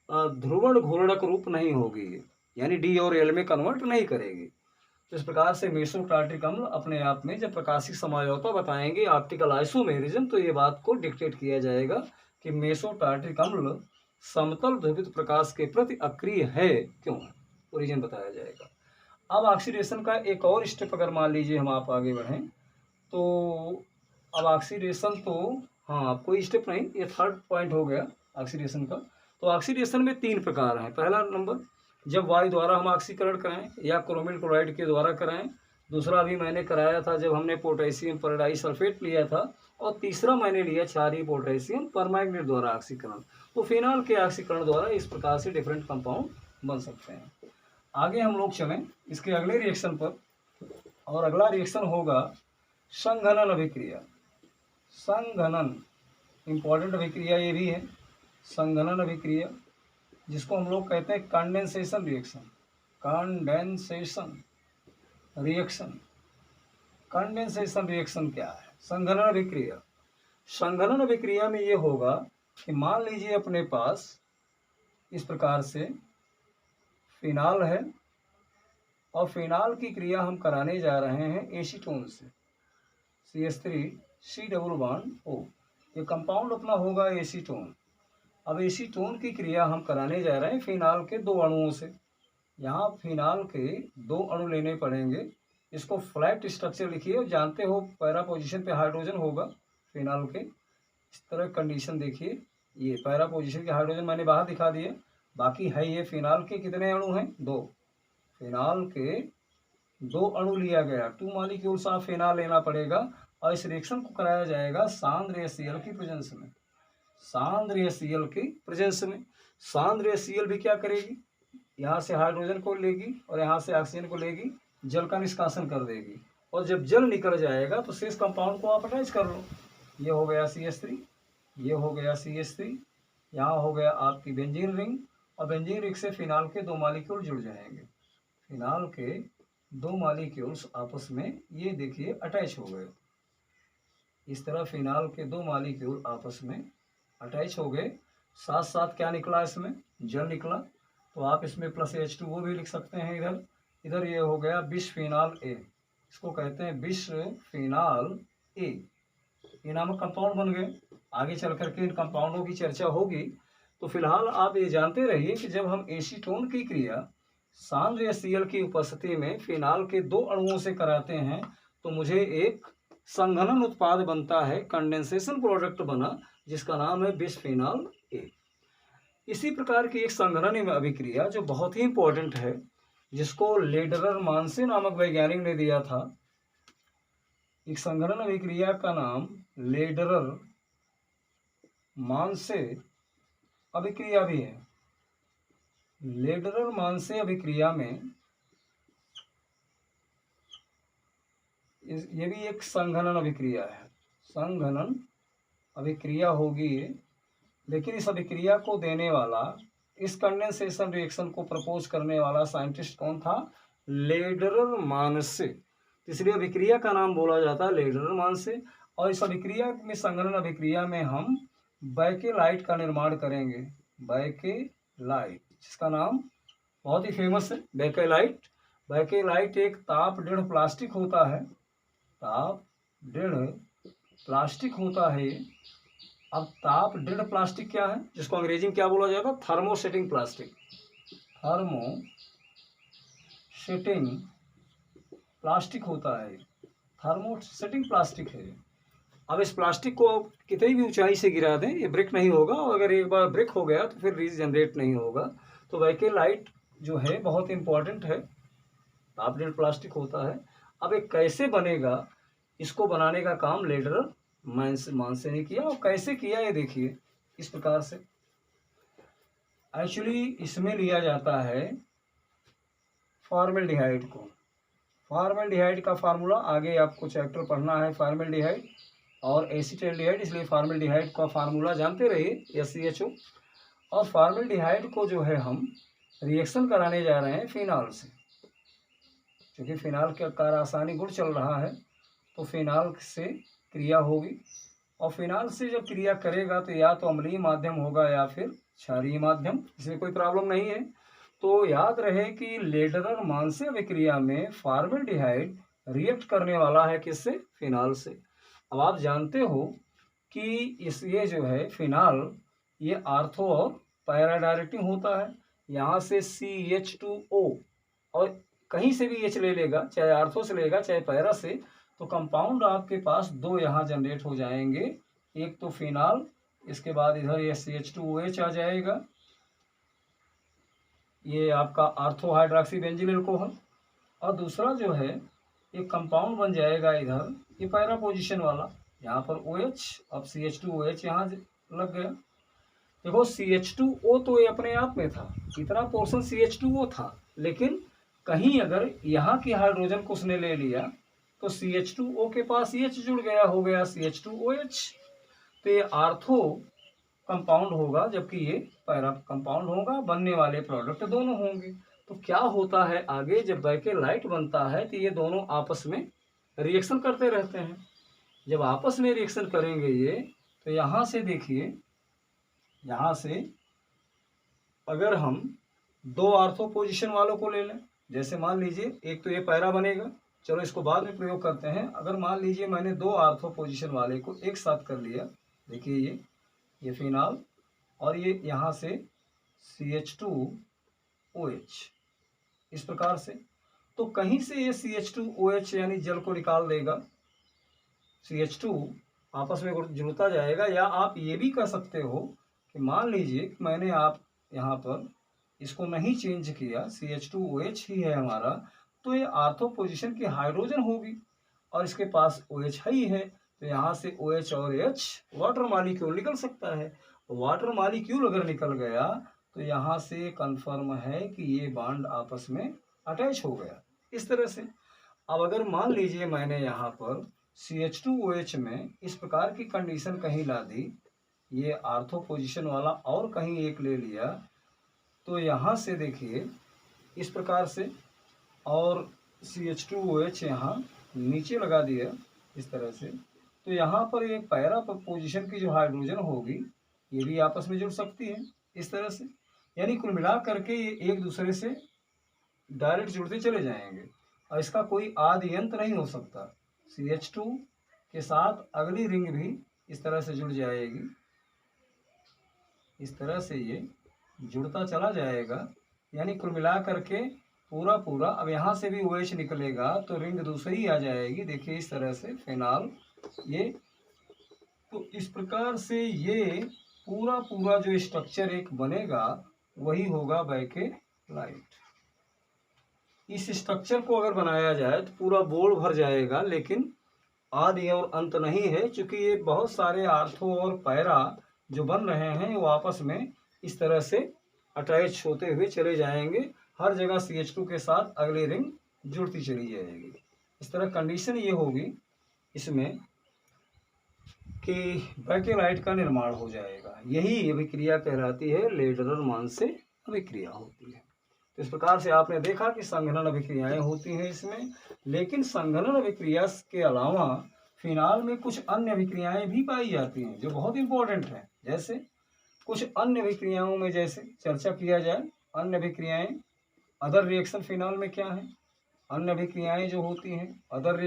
ध्रुवण घूर्णक रूप नहीं होगी, यानी डी और एल में कन्वर्ट नहीं करेगी। तो इस प्रकार से मेसो टार्टरिक अम्ल अपने आप में जब प्रकाशिक समझौता बताएंगे ऑप्टिकल आइसोमेरिज्म, तो ये बात को डिक्टेट किया जाएगा कि मेसो टार्टरिक अम्ल समतल ध्रुवित प्रकाश के प्रति अक्रिय है, क्यों? ओरिजिन बताया जाएगा। अब ऑक्सीडेशन का एक और स्टेप अगर मान लीजिए हम आप आगे बढ़ें, तो अब ऑक्सीडेशन तो हाँ कोई स्टेप नहीं, ये थर्ड पॉइंट हो गया ऑक्सीडेशन का। तो ऑक्सीडेशन में 3 प्रकार हैं। पहला नंबर, जब वायु द्वारा हम ऑक्सीकरण कराएं या क्रोमिल क्लोराइड के द्वारा कराएं। दूसरा भी मैंने कराया था जब हमने पोटेशियम परडाई सल्फेट लिया था। और तीसरा मैंने लिया क्षारीय पोटेशियम परमैंगनेट द्वारा ऑक्सीकरण। तो फिनाल के ऑक्सीकरण द्वारा इस प्रकार से डिफरेंट कंपाउंड बन सकते हैं। आगे हम लोग चलें इसके अगले रिएक्शन पर, और अगला रिएक्शन होगा संघनन अभिक्रिया। संघनन इंपॉर्टेंट अभिक्रिया ये भी है, संघनन अभिक्रिया, जिसको हम लोग कहते हैं condensation reaction. Condensation reaction, condensation reaction क्या है? संघनन अभिक्रिया। संघनन अभिक्रिया में ये होगा कि मान लीजिए अपने पास इस प्रकार से फिनाल है, और फिनाल की क्रिया हम कराने जा रहे हैं एसीटोन से, CH3 डबल बॉन्ड O। ये कंपाउंड अपना होगा एसीटोन। अब एसीटोन की क्रिया हम कराने जा रहे हैं फिनाल के 2 अणुओं से। यहाँ फिनाल के 2 अणु लेने पड़ेंगे। इसको फ्लैट स्ट्रक्चर लिखिए, और जानते हो पैरा पोजीशन पे हाइड्रोजन होगा फिनाल के। इस तरह कंडीशन देखिए, ये पैरा पोजीशन के हाइड्रोजन मैंने बाहर दिखा दिए। बाकी है ये फिनाल के कितने अणु हैं? 2। फिनाल के 2 अणु लिया गया, 2 मॉलिक्यूल्स ऑफ फिनाल लेना पड़ेगा, और इस रिएक्शन को कराया जाएगा सांद्र HCl की प्रेजेंस में। सांद्र HCl की प्रेजेंस में सांद्र HCl भी क्या करेगी? यहाँ से हाइड्रोजन को लेगी और यहाँ से ऑक्सीजन को लेगी, जल का निष्कासन कर देगी, और जब जल निकल जाएगा तो शेष कंपाउंड को आप अटैच कर लो। ये हो गया CH3, ये हो गया CH3, यहाँ हो गया आपकी बेंजीन रिंग, और बेंजीन रिंग से फिनाल के 2 मॉलिक्यूल जुड़ जाएंगे। फिनाल के 2 मॉलिक्यूल्स आपस में ये देखिए अटैच हो गए। इस तरह फिनाल के 2 मॉलिक्यूल आपस में अटैच हो गए। साथ साथ क्या निकला? इसमें जल निकला। तो आप इसमें प्लस H2O भी लिख सकते हैं। इधर इधर ये हो गया बिस्फेनॉल A, इसको कहते हैं बिस्फेनॉल A। ये नामक कंपाउंड बन गए। आगे चल करके इन कंपाउंडों की चर्चा होगी। तो फिलहाल आप ये जानते रहिए कि जब हम एसीटोन की क्रिया सांद्र HCl की उपस्थिति में फिनाल के 2 अणुओं से कराते हैं तो मुझे एक संघनन उत्पाद बनता है, कंडेंसेशन प्रोडक्ट बना, जिसका नाम है बिस्फेनॉल A। इसी प्रकार की एक संघनन अभिक्रिया जो बहुत ही इंपॉर्टेंट है, जिसको लेडरर मानसे नामक वैज्ञानिक ने दिया था। एक संघनन अभिक्रिया का नाम लेडरर मानसे अभिक्रिया भी है। लेडरर मानसे अभिक्रिया में ये भी एक संघनन अभिक्रिया है। संघनन अभिक्रिया होगी, लेकिन इस अभिक्रिया को देने वाला, इस कंडेंसेशन रिएक्शन को प्रपोज करने वाला साइंटिस्ट कौन था? लेडरर मानसे। इसलिए अभिक्रिया का नाम बोला जाता है लेडरर मानसे। और इस अभिक्रिया में, संघनन अभिक्रिया में हम बैकेलाइट का निर्माण करेंगे। बैकेलाइट, जिसका नाम बहुत ही फेमस है, बैकेलाइट। बैकेलाइट एक ताप दृढ़ प्लास्टिक होता है, ताप दृढ़ प्लास्टिक होता है। अब ताप दृढ़ प्लास्टिक क्या है, जिसको अंग्रेजी में क्या बोला जाएगा? Thermosetting plastic. थर्मोसेटिंग प्लास्टिक होता है, थर्मोसेटिंग प्लास्टिक है। अब इस प्लास्टिक को कितनी भी ऊंचाई से गिरा दें ये ब्रेक नहीं होगा, और अगर एक बार ब्रेक हो गया तो फिर रीजनरेट नहीं होगा। तो बैकेलाइट जो है बहुत इंपॉर्टेंट है, हार्डनेस प्लास्टिक होता है। अब ये कैसे बनेगा, इसको बनाने का काम लेडरर मानसे ने किया, और कैसे किया ये देखिए इस प्रकार से। एक्चुअली इसमें लिया जाता है फॉर्मेल्डिहाइड को। फॉर्मेल्डिहाइड का फार्मूला आगे आपको चैप्टर पढ़ना है, फॉर्मेल्डिहाइड और एसिटाल्डिहाइड, इसलिए फॉर्मेल्डिहाइड का फार्मूला जानते रहिए SCHO। और फॉर्मेल्डिहाइड को जो है हम रिएक्शन कराने जा रहे हैं फिनाल से, क्योंकि फिनाल के कार आसानी गुण चल रहा है, तो फिनाल से क्रिया होगी। और फिनाल से जब क्रिया करेगा तो या तो अम्लीय माध्यम होगा या फिर क्षारीय माध्यम, इसमें कोई प्रॉब्लम नहीं है। तो याद रहे कि लेडरर मानसे अभिक्रिया में फॉर्मेल्डिहाइड रिएक्ट करने वाला है किससे, फिनाल से। अब आप जानते हो कि इस ये जो है फिनाल ये आर्थो और पैरा डायरेक्टिंग होता है। यहाँ से CH2O और कहीं से भी H ले लेगा, चाहे आर्थो से लेगा चाहे पैरा से, तो कंपाउंड आपके पास दो यहाँ जनरेट हो जाएंगे। एक तो फिनाल, इसके बाद इधर ये CH2OH आ जाएगा, ये आपका आर्थो हाइड्रोक्सी बेंजील अल्कोहल। और दूसरा जो है एक कंपाउंड बन जाएगा इधर ये पैरा पोजीशन वाला, यहाँ पर OH, अब CH2OH यहाँ लग गया। देखो CH2O तो ये अपने आप में था, इतना पोर्शन CH2O था, लेकिन कहीं अगर यहाँ की हाइड्रोजन को उसने ले लिया तो CH2O के पास H जुड़ गया, हो गया CH2OH। तो ये आर्थो कंपाउंड होगा जबकि ये पैरा कंपाउंड होगा, बनने वाले प्रोडक्ट दोनों होंगे। तो क्या होता है आगे, जब बैकेलाइट बनता है तो ये दोनों आपस में रिएक्शन करते रहते हैं। जब आपस में रिएक्शन करेंगे ये, तो यहाँ से देखिए, यहाँ से अगर हम दो आर्थो पोजीशन वालों को ले लें, जैसे मान लीजिए एक तो ये पैरा बनेगा, चलो इसको बाद में प्रयोग करते हैं। अगर मान लीजिए मैंने दो आर्थो पोजीशन वाले को एक साथ कर लिया, देखिए ये फिनाल और ये यहाँ से CH2OH इस प्रकार से, तो कहीं से ये CH2OH यानी जल को निकाल देगा, CH2 आपस में जुड़ता जाएगा। या आप ये भी कर सकते हो कि मान लीजिए कि मैंने आप यहाँ पर इसको नहीं चेंज किया, CH2OH ही है हमारा, तो ये आर्थो पोजीशन की हाइड्रोजन होगी और इसके पास OH है ही है, तो यहाँ से OH और H वाटर मॉलिक्यूल निकल सकता है। वाटर मॉलिक्यूल अगर निकल गया तो यहाँ से कंफर्म है कि ये बॉन्ड आपस में अटैच हो गया इस तरह से। अब अगर मान लीजिए मैंने यहाँ पर CH2OH में इस प्रकार की कंडीशन कहीं ला दी, ये आर्थो पोजीशन वाला और कहीं एक ले लिया, तो यहाँ से देखिए इस प्रकार से, और CH2OH यहाँ नीचे लगा दिया इस तरह से, तो यहाँ पर एक पैरा पोजीशन की जो हाइड्रोजन होगी ये भी आपस में जुड़ सकती है इस तरह से। यानी कुल मिला करके ये एक दूसरे से डायरेक्ट जुड़ते चले जाएंगे और इसका कोई आदि अंत नहीं हो सकता। CH2 के साथ अगली रिंग भी इस तरह से जुड़ जाएगी, इस तरह से ये जुड़ता चला जाएगा। यानी कुल मिला करके पूरा अब यहाँ से भी OH निकलेगा तो रिंग दूसरी आ जाएगी, देखिए इस तरह से फिनाल ये। तो इस प्रकार से ये पूरा जो स्ट्रक्चर एक बनेगा वही होगा बैकेलाइट। इस स्ट्रक्चर को अगर बनाया जाए तो पूरा बोर्ड भर जाएगा, लेकिन आदि और अंत नहीं है, क्योंकि ये बहुत सारे आर्थो और पैरा जो बन रहे हैं वो आपस में इस तरह से अटैच होते हुए चले जाएंगे, हर जगह CH2 के साथ अगली रिंग जुड़ती चली जाएगी। इस तरह कंडीशन ये होगी इसमें कि बैकेलाइट का निर्माण हो जाएगा। यही अभिक्रिया कहलाती है, लेडरर मानसे अभिक्रिया होती है। तो इस प्रकार से आपने देखा कि संघनन अभिक्रियाएं होती हैं इसमें, लेकिन संघनन अभिक्रिया के अलावा फिनाल में कुछ अन्य अभिक्रियाएं भी पाई जाती हैं जो बहुत इंपॉर्टेंट हैं। जैसे कुछ अन्य अभिक्रियाओं में जैसे चर्चा किया जाए, अन्य अभिक्रियाएं अदर रिएक्शन फिनाल में क्या है, अन्य अभिक्रियाएं जो होती हैं अदर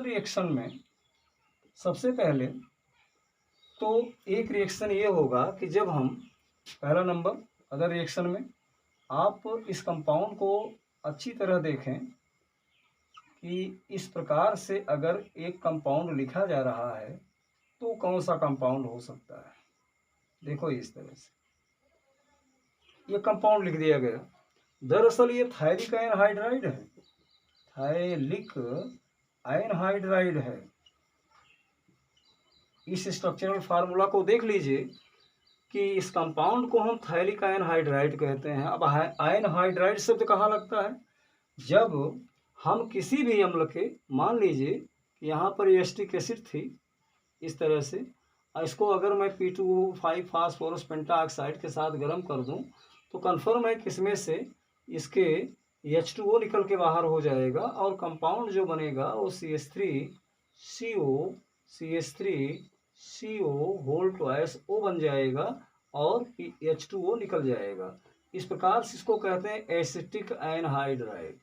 रिएक्शन में सबसे पहले तो एक रिएक्शन ये होगा कि जब हम पहला नंबर अदर रिएक्शन में आप इस कंपाउंड को अच्छी तरह देखें कि इस प्रकार से अगर एक कंपाउंड लिखा जा रहा है तो कौन सा कंपाउंड हो सकता है। देखो इस तरह से ये कंपाउंड लिख दिया गया। दरअसल ये थायरिक एनहाइड्राइड है, थायलिक एनहाइड्राइड है। इस स्ट्रक्चरल फार्मूला को देख लीजिए कि इस कंपाउंड को हम थायलिक एनहाइड्राइड कहते हैं। अब एनहाइड्राइड शब्द कहाँ लगता है, जब हम किसी भी अम्ल के, मान लीजिए कि यहाँ पर एसिटिक एसिड थी इस तरह से, इसको अगर मैं P2O5 फास्फोरस पेंटाऑक्साइड के साथ गर्म कर दूं तो कन्फर्म है किसमें से इसके H2O निकल के बाहर हो जाएगा और कंपाउंड जो बनेगा वो CH3CO होल ट्वाइस O बन जाएगा और H2O निकल जाएगा। इस प्रकार से इसको कहते हैं एसिटिक एनहाइड्राइड,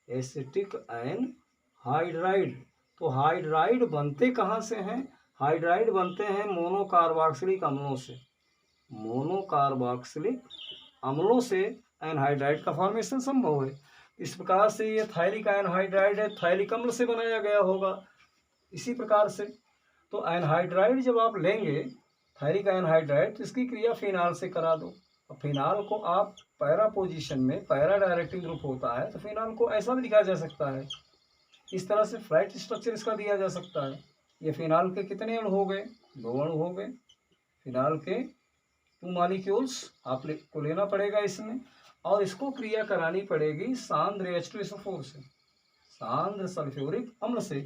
एसिटिक एनहाइड्राइड। तो हाइड्राइड बनते कहाँ से हैं, हाइड्राइड बनते हैं मोनोकार्बोक्सिलिक अम्लों से, मोनोकार्बोक्सिलिक अम्लों से एनहाइड्राइड का फॉर्मेशन संभव है। इस प्रकार से ये थायरिक एनहाइड्राइड है, थायरिक अम्ल से बनाया गया होगा इसी प्रकार से। तो एनहाइड्राइड जब आप लेंगे थायरिक एनहाइड्राइड तो इसकी क्रिया फिनाल से करा दो। अब फिनाल को आप पैरा पोजीशन में, पैरा डायरेक्टिंग ग्रुप होता है तो फिनाल को ऐसा भी लिखा जा सकता है, इस तरह से फ्लाइट स्ट्रक्चर इसका दिया जा सकता है। ये फिनाल के कितने अणु हो गए, 2 अणु हो गए। फिनाल के 2 मॉलिक्यूल्स आपको लेना पड़ेगा इसमें और इसको क्रिया करानी पड़ेगी सांद्र H2SO4 से, सांद्र सल्फ्यूरिक अम्ल से।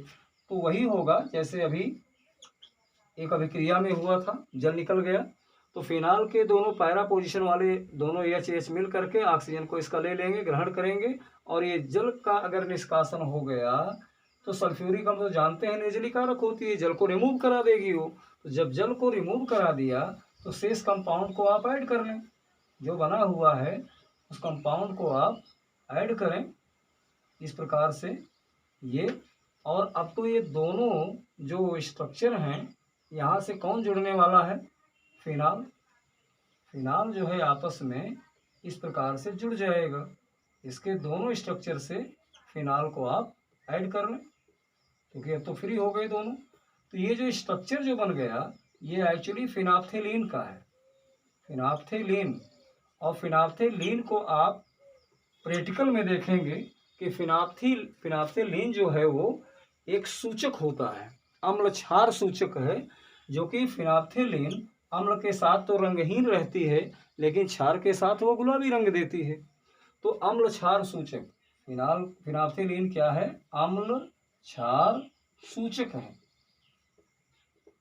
तो वही होगा जैसे अभी एक अभिक्रिया में हुआ था, जल निकल गया तो फिनाल के दोनों पैरा पोजीशन वाले दोनों H मिल करके ऑक्सीजन को इसका ले लेंगे, ग्रहण करेंगे और ये जल का अगर निष्कासन हो गया तो सल्फ्यूरिक अम्ल तो जानते हैं निर्जलीकारक होती है, जल को रिमूव करा देगी वो। तो जब जल को रिमूव करा दिया तो शेष कंपाउंड को आप ऐड कर लें, जो बना हुआ है उस कंपाउंड को आप ऐड करें इस प्रकार से ये। और अब तो ये दोनों जो स्ट्रक्चर हैं यहाँ से कौन जुड़ने वाला है, फिनाल। फिनाल जो है आपस में इस प्रकार से जुड़ जाएगा, इसके दोनों स्ट्रक्चर से फिनाल को आप ऐड कर लें क्योंकि अब तो फ्री हो गए दोनों। तो ये जो स्ट्रक्चर जो बन गया ये एक्चुअली फिनाप्थेलीन का है, फिनाप्थेलीन। और फिनाप्थेलीन को आप प्रैक्टिकल में देखेंगे कि फिनाप्थेलीन जो है वो एक सूचक होता है, अम्ल क्षार सूचक है, जो कि फिनाप्थेलीन अम्ल के साथ तो रंगहीन रहती है लेकिन क्षार के साथ वो गुलाबी रंग देती है। तो अम्ल क्षार सूचक फिनाप्थेलीन क्या है, अम्ल क्षार सूचक है,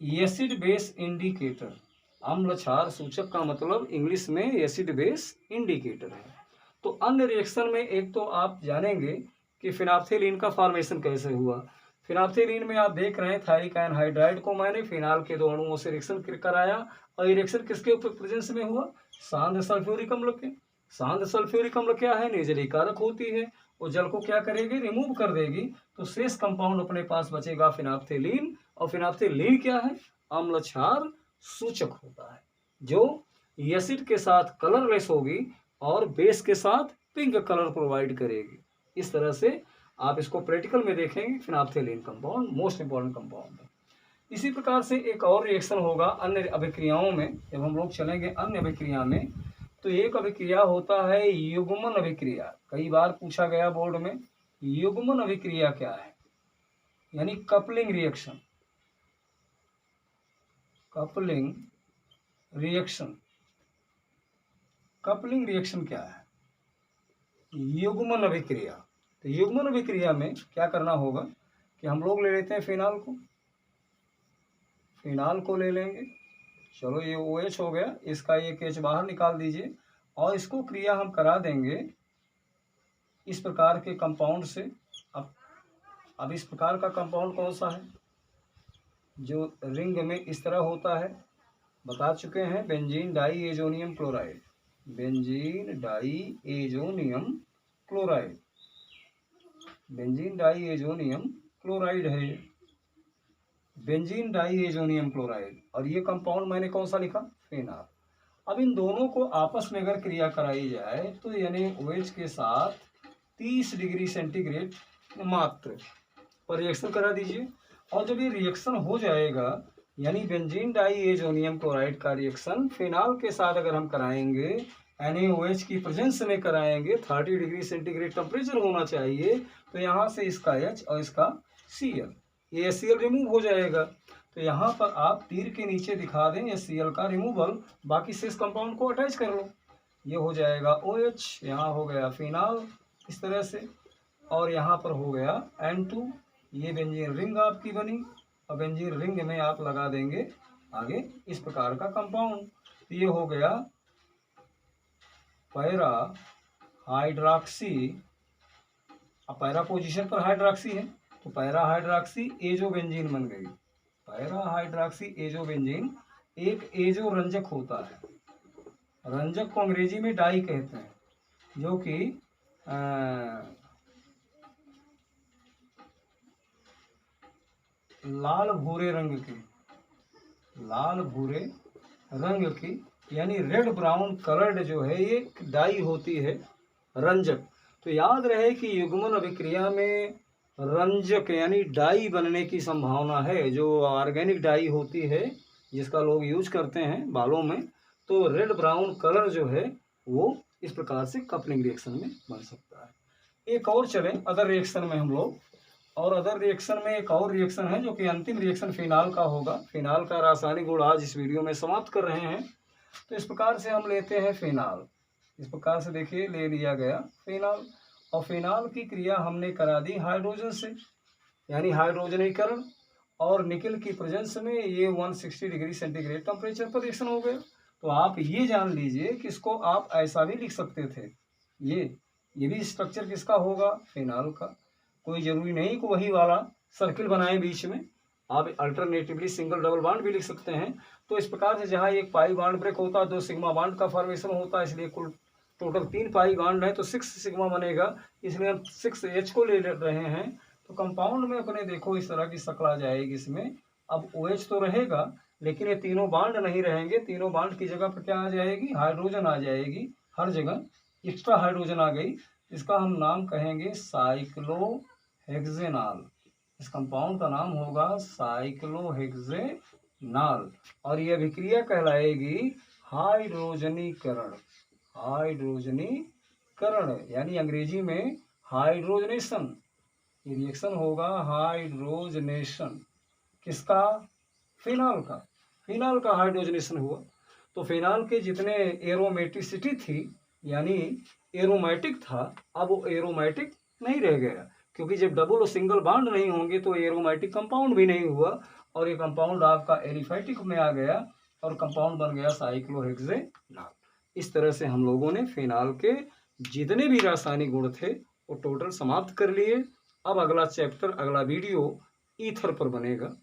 एसिड बेस इंडिकेटर। अम्ल क्षार सूचक का मतलब इंग्लिश में एसिड बेस इंडिकेटर है। तो अन्य रिएक्शन में एक तो आप जानेंगे कि फिनाप्थेलीन का फॉर्मेशन कैसे हुआ। फिनाप्थेलीन में आप देख रहे हैं थायरिक एनहाइड्राइड को मैंने फिनाल के 2 अणुओं से रिएक्शन कराया और ये रिएक्शन किसके प्रेजेंस में हुआ, सांद्र सल्फ्यूरिक अम्ल के। सांद्र सल्फ्यूरिक अम्ल क्या है, निर्जलीकारक होती है, वो जल को क्या करेगी, रिमूव कर देगी। तो शेष कंपाउंड अपने पास बचेगा फिनाप्थेलीन। और फिनाप्थेलीन क्या है, अम्ल क्षार सूचक होता है जो एसिड के साथ कलरलेस होगी और बेस के साथ पिंक कलर प्रोवाइड करेगी। इस तरह से आप इसको प्रैक्टिकल में देखेंगे, फिनाप्थेलीन कंपाउंड मोस्ट इंपॉर्टेंट कंपाउंड है। इसी प्रकार से एक और रिएक्शन होगा अन्य अभिक्रियाओं में। जब हम लोग चलेंगे अन्य अभिक्रिया में तो एक अभिक्रिया होता है युग्मन अभिक्रिया। कई बार पूछा गया बोर्ड में, युग्मन अभिक्रिया क्या है, यानी coupling reaction. Coupling reaction, coupling reaction क्या है, युग्मन अभिक्रिया। तो युग्मन अभिक्रिया में क्या करना होगा कि हम लोग ले लेते हैं फिनाल को ले लेंगे। चलो ये OH हो गया, इसका एक H बाहर निकाल दीजिए और इसको क्रिया हम करा देंगे इस प्रकार के कंपाउंड से। अब इस प्रकार का कंपाउंड कौन सा है, जो रिंग में इस तरह होता है, बता चुके हैं, benzene diazonium chloride, benzene diazonium chloride, benzene diazonium chloride है, बेंजीन डाईएजोनियम क्लोराइड। और ये कंपाउंड मैंने कौन सा लिखा, फिनाल। अब इन दोनों को आपस में अगर क्रिया कराई जाए तो यानी OH के साथ 30 डिग्री सेंटीग्रेड मात्र पर रिएक्शन करा दीजिए। और जब ये रिएक्शन हो जाएगा, यानी बेंजीन डाईएजोनियम क्लोराइड का रिएक्शन फिनाल के साथ अगर हम कराएंगे, NaOH की प्रेजेंस में कराएंगे, 30 डिग्री सेंटीग्रेड टेम्परेचर होना चाहिए, तो यहाँ से इसका H और इसका Cl, ये HCl रिमूव हो जाएगा। तो यहाँ पर आप तीर के नीचे दिखा दें HCl का रिमूवल, बाकी शेष कंपाउंड को अटैच कर लो, ये हो जाएगा OH, यहाँ हो गया फिनाल इस तरह से, और यहाँ पर हो गया N2, ये बेंजीन रिंग आपकी बनी, और बेंजीन रिंग में आप लगा देंगे आगे इस प्रकार का कंपाउंड, ये हो गया पैरा हाइड्रॉक्सी। अब पैरा पोजीशन पर हाइड्रॉक्सी है तो पैरा हाइड्रॉक्सी एजो बेंजीन बन गई। पैरा हाइड्रॉक्सी एजो बेंजीन एक एजो रंजक होता है, रंजक को अंग्रेजी में डाई कहते हैं, जो कि लाल भूरे रंग की यानी रेड ब्राउन कलर्ड जो है ये डाई होती है, रंजक। तो याद रहे कि युग्मन अभिक्रिया में रंजक यानी डाई बनने की संभावना है, जो ऑर्गेनिक डाई होती है जिसका लोग यूज करते हैं बालों में, तो रेड ब्राउन कलर जो है वो इस प्रकार से कपलिंग रिएक्शन में बन सकता है। एक और चलें अदर रिएक्शन में हम लोग, और अदर रिएक्शन में एक और रिएक्शन है जो कि अंतिम रिएक्शन फिनाल का होगा। फिनाल का रासायनिक गुण आज इस वीडियो में समाप्त कर रहे हैं। तो इस प्रकार से हम लेते हैं फिनाल, इस प्रकार से देखिए ले लिया गया फिनाल, और फिनाल की क्रिया हमने करा दी हाइड्रोजन से, यानी हाइड्रोजनीकरण, और निकल की प्रेजेंस में ये 160 डिग्री सेंटीग्रेड टेम्परेचर पर रिएक्शन हो गया। तो आप ये जान लीजिए कि इसको आप ऐसा भी लिख सकते थे, ये भी स्ट्रक्चर किसका होगा, फिनाल का। कोई जरूरी नहीं कि वही वाला सर्किल बनाए बीच में, आप अल्टरनेटिवली सिंगल डबल बॉन्ड भी लिख सकते हैं। तो इस प्रकार से जहाँ एक पाई बॉन्ड ब्रेक होता है 2 सिग्मा बॉन्ड का फॉर्मेशन होता है, इसलिए कुल टोटल 3 पाई बॉन्ड है तो 6 सिग्मा बनेगा, इसलिए हम 6H को ले रहे हैं। तो कंपाउंड में अपने देखो इस तरह की शक्ल आ जाएगी इसमें। अब OH तो रहेगा लेकिन ये तीनों बॉन्ड नहीं रहेंगे, तीनों बॉन्ड की जगह पर क्या आ जाएगी, हाइड्रोजन आ जाएगी, हर जगह एक्स्ट्रा हाइड्रोजन आ गई। इसका हम नाम कहेंगे साइक्लोहेक्सेनॉल, इस कंपाउंड का नाम होगा साइक्लोहेक्सेनॉल, और यह अभिक्रिया कहलाएगी हाइड्रोजनीकरण यानी अंग्रेजी में हाइड्रोजनेशन। ये रिएक्शन होगा हाइड्रोजनेशन किसका, फिनाल का हाइड्रोजनेशन हुआ। तो फिनाल के जितने एरोमेटिसिटी थी यानी एरोमेटिक था, अब वो एरोमेटिक नहीं रह गया, क्योंकि जब डबल और सिंगल बॉन्ड नहीं होंगे तो एरोमेटिक कंपाउंड भी नहीं हुआ, और ये कंपाउंड आपका एलिफेटिक में आ गया और कंपाउंड बन गया साइक्लोहेक्सेनॉल। इस तरह से हम लोगों ने फिनाल के जितने भी रासायनिक गुण थे वो टोटल समाप्त कर लिए। अब अगला चैप्टर, अगला वीडियो ईथर पर बनेगा।